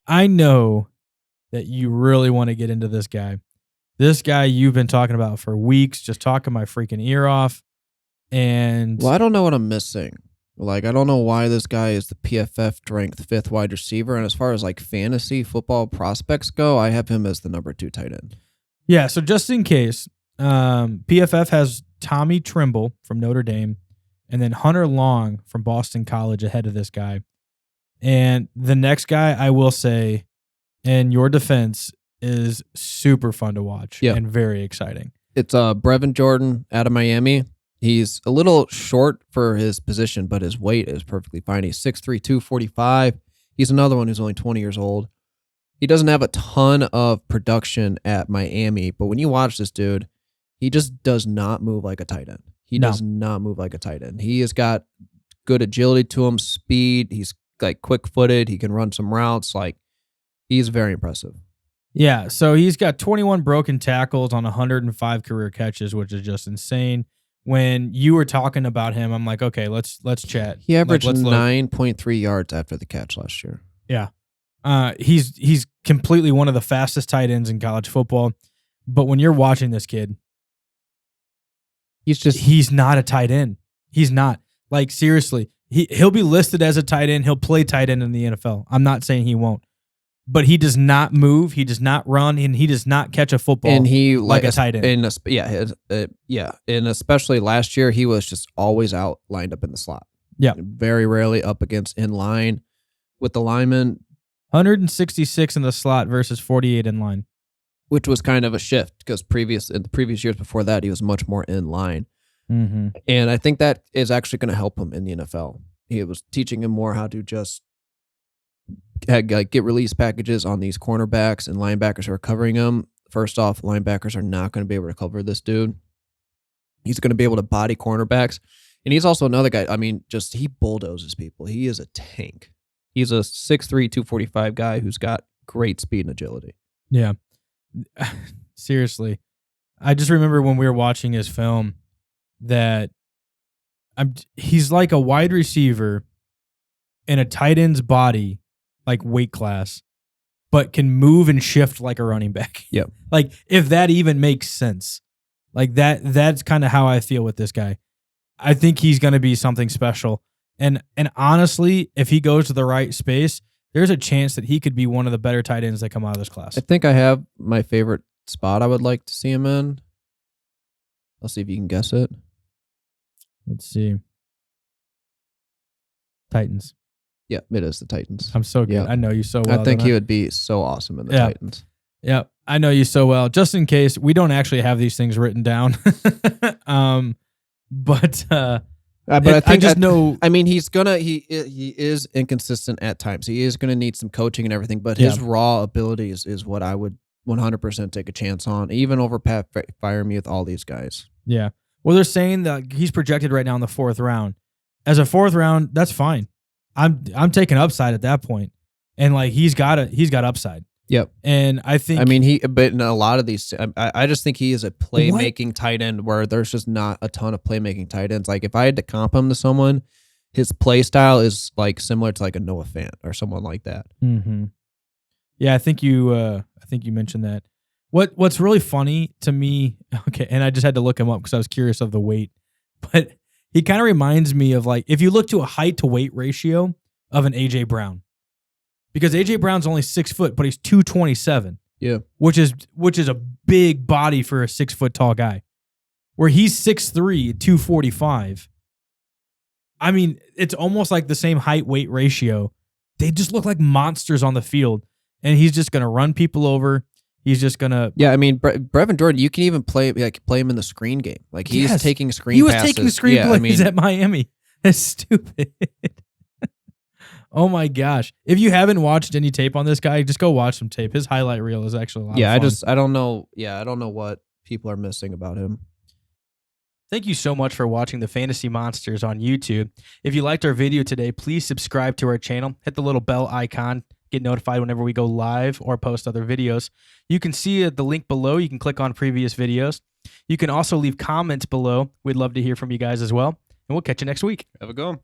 I know that you really want to get into this guy. This guy you've been talking about for weeks, just talking my freaking ear off. And well, I don't know what I'm missing. Like, I don't know why this guy is the PFF ranked 5th wide receiver. And as far as like fantasy football prospects go, I have him as the number 2 tight end. Yeah. So just in case, PFF has Tommy Trimble from Notre Dame and then Hunter Long from Boston College ahead of this guy. And the next guy, I will say, in your defense, is super fun to watch and very exciting. It's Brevin Jordan out of Miami. He's a little short for his position, but his weight is perfectly fine. He's 6'3", 245. He's another one who's only 20 years old. He doesn't have a ton of production at Miami, but when you watch this dude, he just does not move like a tight end. He does not move like a tight end. He has got good agility to him, speed. He's like quick-footed. He can run some routes. Like, he's very impressive. Yeah, so he's got 21 broken tackles on 105 career catches, which is just insane. When you were talking about him, I'm like, okay, let's chat. He averaged 9.3 yards after the catch last year. Yeah. He's completely one of the fastest tight ends in college football. But when you're watching this kid, he's not a tight end. He's not. Like, seriously, he'll be listed as a tight end. He'll play tight end in the NFL. I'm not saying he won't. But he does not move. He does not run, and he does not catch a football and he, like a tight end. And especially last year, he was just always out lined up in the slot. Yeah. Very rarely up against in line with the linemen. 166 in the slot versus 48 in line. Which was kind of a shift because in the previous years before that, he was much more in line. Mm-hmm. And I think that is actually going to help him in the NFL. He was teaching him more how to just get release packages on these cornerbacks and linebackers who are covering him. First off, linebackers are not going to be able to cover this dude. He's going to be able to body cornerbacks. And he's also another guy. I mean, he bulldozes people. He is a tank. He's a 6'3", 245 guy who's got great speed and agility. Yeah. Seriously. I just remember when we were watching his film that he's like a wide receiver in a tight end's body, like weight class, but can move and shift like a running back. Yep. Like, if that even makes sense. Like, that's kind of how I feel with this guy. I think he's going to be something special. And honestly, if he goes to the right space, there's a chance that he could be one of the better tight ends that come out of this class. I think I have my favorite spot I would like to see him in. I'll see if you can guess it. Let's see. Titans. Yeah, it is the Titans. I'm so good. Yeah. I know you so well. I think he would be so awesome in the Titans. Yeah, I know you so well. Just in case, we don't actually have these things written down. But I just know. I mean, he is inconsistent at times. He is gonna need some coaching and everything. But his raw abilities is what I would 100% take a chance on, even over Pat Freiermuth, all these guys. Yeah. Well, they're saying that he's projected right now in the 4th round. As a 4th round, that's fine. I'm taking upside at that point, and like he's got upside. Yep. And I think, but in a lot of these, I just think he is a playmaking tight end where there's just not a ton of playmaking tight ends. Like, if I had to comp him to someone, his play style is like similar to like a Noah Fant or someone like that. Mm-hmm. Yeah, I think you mentioned that. What's really funny to me, okay, and I just had to look him up because I was curious of the weight, but he kind of reminds me of, like, if you look to a height to weight ratio of an A.J. Brown. Because A.J. Brown's only 6 foot, but he's 227. Yeah. Which is a big body for a 6 foot tall guy. Where he's 6'3", 245. I mean, it's almost like the same height weight ratio. They just look like monsters on the field. And he's just going to run people over. He's just going to... Yeah, I mean, Brevin Jordan, you can even play him in the screen game. Like, he's taking screen passes. He was taking screen plays at Miami. That's stupid. Oh my gosh. If you haven't watched any tape on this guy, just go watch some tape. His highlight reel is actually a lot of fun. I don't know what people are missing about him. Thank you so much for watching the Fantasy Monsters on YouTube. If you liked our video today, please subscribe to our channel. Hit the little bell icon. Get notified whenever we go live or post other videos. You can see the link below. You can click on previous videos. You can also leave comments below. We'd love to hear from you guys as well. And we'll catch you next week. Have a go.